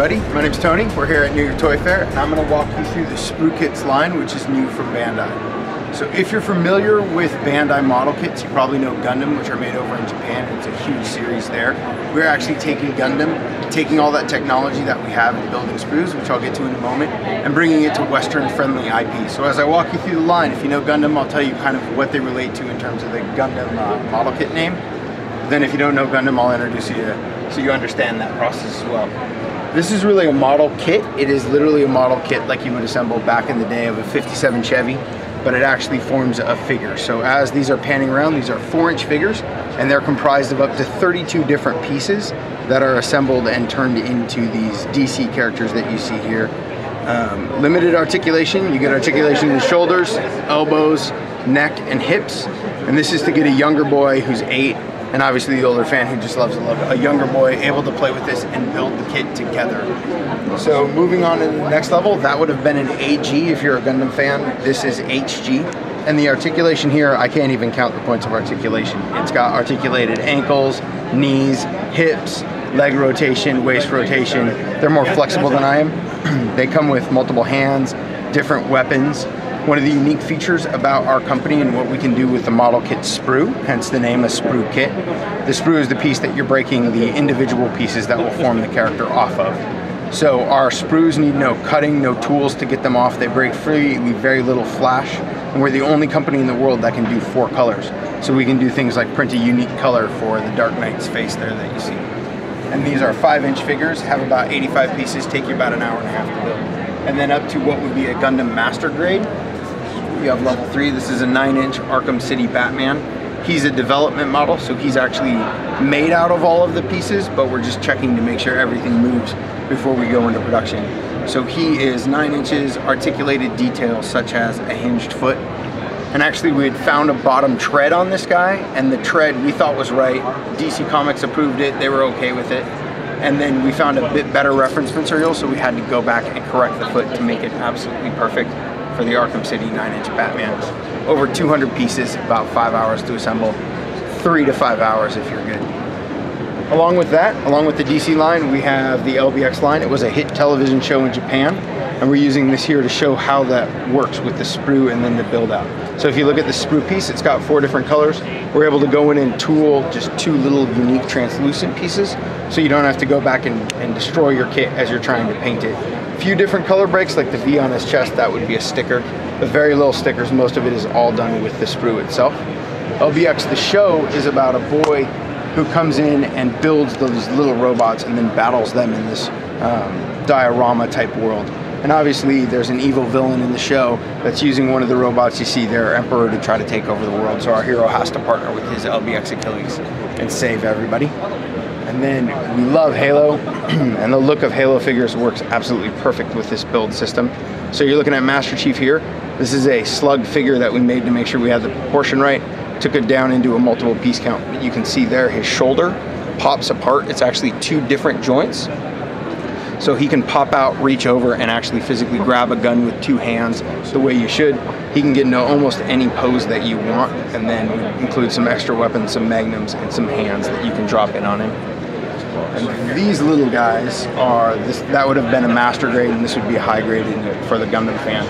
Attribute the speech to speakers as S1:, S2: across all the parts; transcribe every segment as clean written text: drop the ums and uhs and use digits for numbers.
S1: everybody, my name's Tony. We're here at New York Toy Fair, and I'm going to walk you through the SPRUKIT line, which is new from Bandai. So if you're familiar with Bandai model kits, you probably know Gundam, which are made over in Japan. It's a huge series there. We're actually taking Gundam, taking all that technology that we have in building sprues, which I'll get to in a moment, and bringing it to Western-friendly IP. So as I walk you through the line, if you know Gundam, I'll tell you kind of what they relate to in terms of the Gundam model kit name. Then if you don't know Gundam, I'll introduce you so you understand that process as well. This is really a model kit. It is literally a model kit like you would assemble back in the day of a 57 Chevy, but it actually forms a figure. So as these are panning around, these are 4-inch figures, and they're comprised of up to 32 different pieces that are assembled and turned into these DC characters that you see here. Limited articulation. You get articulation in the shoulders, elbows, neck, and hips. And this is to get a younger boy who's 8, and obviously the older fan who just loves a younger boy able to play with this and build the kit together. So moving on to the next level, that would have been an AG if you're a Gundam fan. This is HG. And the articulation here, I can't even count the points of articulation. It's got articulated ankles, knees, hips, leg rotation, waist rotation. They're more flexible than I am. They come with multiple hands, different weapons. One of the unique features about our company and what we can do with the model kit sprue, hence the name of SPRUKIT. The sprue is the piece that you're breaking the individual pieces that will form the character off of. So our sprues need no cutting, no tools to get them off. They break free, leave very little flash, and we're the only company in the world that can do 4 colors. So we can do things like print a unique color for the Dark Knight's face there that you see. And these are 5-inch figures, have about 85 pieces, take you about an hour and a half to build. And then up to what would be a Gundam Master Grade. You have level 3. This is a 9-inch Arkham City Batman. He's a development model, so he's actually made out of all of the pieces, but we're just checking to make sure everything moves before we go into production. So he is 9 inches, articulated details such as a hinged foot. And actually we had found a bottom tread on this guy, and the tread we thought was right. DC Comics approved it, they were okay with it. And then we found a bit better reference material, so we had to go back and correct the foot to make it absolutely perfect for the Arkham City 9-inch Batman. Over 200 pieces, about 5 hours to assemble, 3 to 5 hours if you're good. Along with that, along with the DC line, we have the LBX line. It was a hit television show in Japan, and we're using this here to show how that works with the sprue and then the build out. So if you look at the sprue piece, it's got 4 different colors. We're able to go in and tool just 2 little unique translucent pieces, so you don't have to go back and destroy your kit as you're trying to paint it. A few different color breaks, like the V on his chest, that would be a sticker. But very little stickers, most of it is all done with the sprue itself. LBX the show is about a boy who comes in and builds those little robots and then battles them in this diorama type world. And obviously there's an evil villain in the show that's using one of the robots you see there, Emperor, to try to take over the world. So our hero has to partner with his LBX Achilles and save everybody. And then we love Halo, and the look of Halo figures works absolutely perfect with this build system. So you're looking at Master Chief here. This is a slug figure that we made to make sure we had the proportion right. Took it down into a multiple piece count. But you can see there his shoulder pops apart. It's actually 2 different joints. So he can pop out, reach over, and actually physically grab a gun with 2 hands the way you should. He can get into almost any pose that you want, and then we include some extra weapons, some magnums, and some hands that you can drop in on him. And these little guys are, that would have been a master grade, and this would be a high grade for the Gundam fan.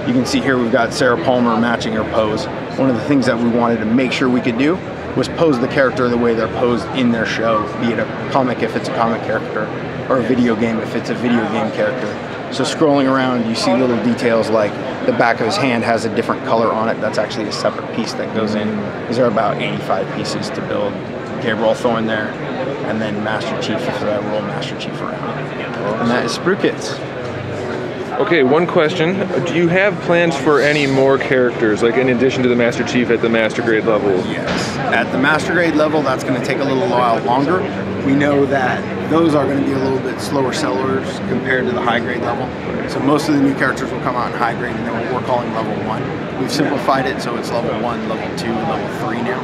S1: You can see here we've got Sarah Palmer matching her pose. One of the things that we wanted to make sure we could do was pose the character the way they're posed in their show, be it a comic if it's a comic character, or a video game if it's a video game character. So scrolling around, you see little details like the back of his hand has a different color on it. That's actually a separate piece that goes in. These are about 85 pieces to build. Gabriel Thorne there, and then Master Chief for that roll Master Chief around. And that is SPRUKIT.
S2: Okay, one question. Do you have plans for any more characters, like in addition to the Master Chief at the Master Grade level?
S1: Yes. At the Master Grade level, that's going to take a little while longer. We know that those are going to be a little bit slower sellers compared to the high grade level. So most of the new characters will come out in high grade, and then what we're calling level 1. We've simplified it so it's level 1, level 2, level 3 now.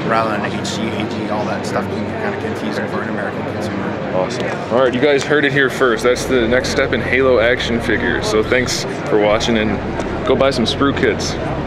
S1: Rather than HG, AG, all that stuff can be kind of confusing for an American consumer.
S2: Awesome. All right, you guys heard it here first. That's the next step in Halo action figures. So thanks for watching, and go buy some SPRUKITs.